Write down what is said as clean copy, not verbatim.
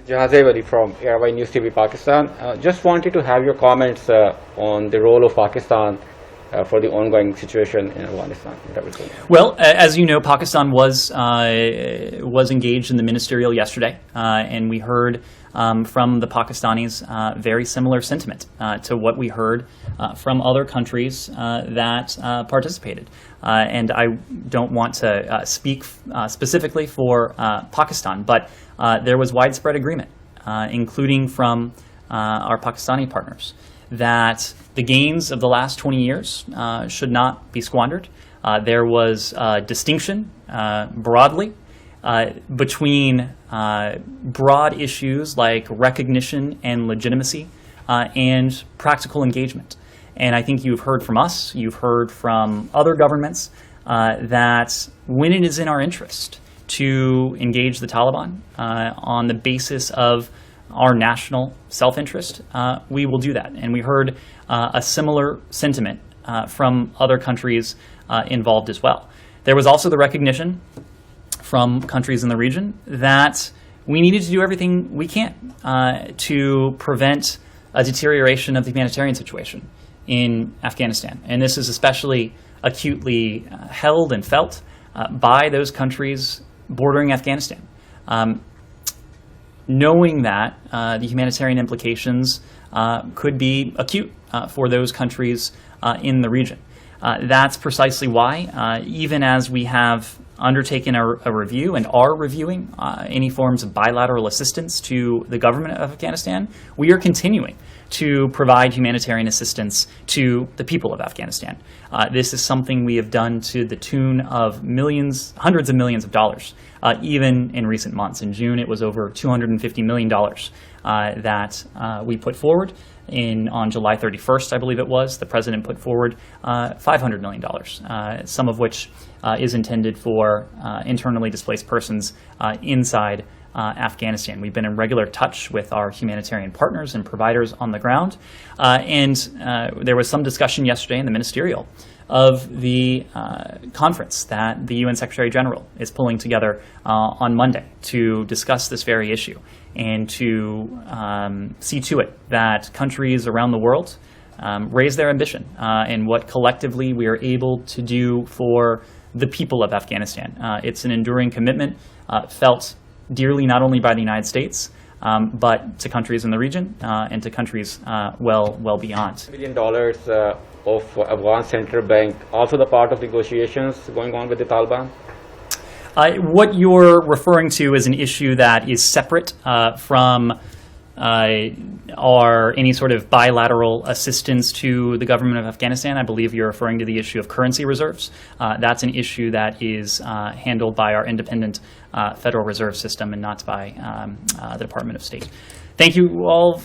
Jahazeb Ali from Airway News TV Pakistan. Just wanted to have your comments on the role of Pakistan for the ongoing situation in Afghanistan. Well, as you know, Pakistan was engaged in the ministerial yesterday, and we heard from the Pakistanis very similar sentiment to what we heard from other countries that participated. And I don't want to speak specifically for Pakistan, but there was widespread agreement, including from our Pakistani partners, that the gains of the last 20 years should not be squandered. There was distinction broadly between broad issues like recognition and legitimacy and practical engagement. And I think you've heard from us, you've heard from other governments that when it is in our interest to engage the Taliban on the basis of our national self-interest, we will do that. And we heard a similar sentiment from other countries involved as well. There was also the recognition from countries in the region that we needed to do everything we can to prevent a deterioration of the humanitarian situation in Afghanistan. And this is especially acutely held and felt by those countries bordering Afghanistan. Knowing that the humanitarian implications could be acute for those countries in the region. That's precisely why, even as we have undertaken a review and are reviewing any forms of bilateral assistance to the government of Afghanistan, we are continuing to provide humanitarian assistance to the people of Afghanistan. This is something we have done to the tune of millions, hundreds of millions of dollars, even in recent months. In June, it was over $250 million that we put forward. On July 31st, I believe it was, the president put forward $500 million, some of which is intended for internally displaced persons inside Afghanistan. We've been in regular touch with our humanitarian partners and providers on the ground, and there was some discussion yesterday in the ministerial of the conference that the UN Secretary General is pulling together on Monday to discuss this very issue and to see to it that countries around the world raise their ambition in what collectively we are able to do for the people of Afghanistan. It's an enduring commitment felt dearly not only by the United States, but to countries in the region and to countries well beyond. $1 billion of Afghan Central Bank, also the part of negotiations going on with the Taliban? What you're referring to is an issue that is separate from any sort of bilateral assistance to the government of Afghanistan. I believe you're referring to the issue of currency reserves. That's an issue that is handled by our independent Federal Reserve System and not by the Department of State. Thank you all.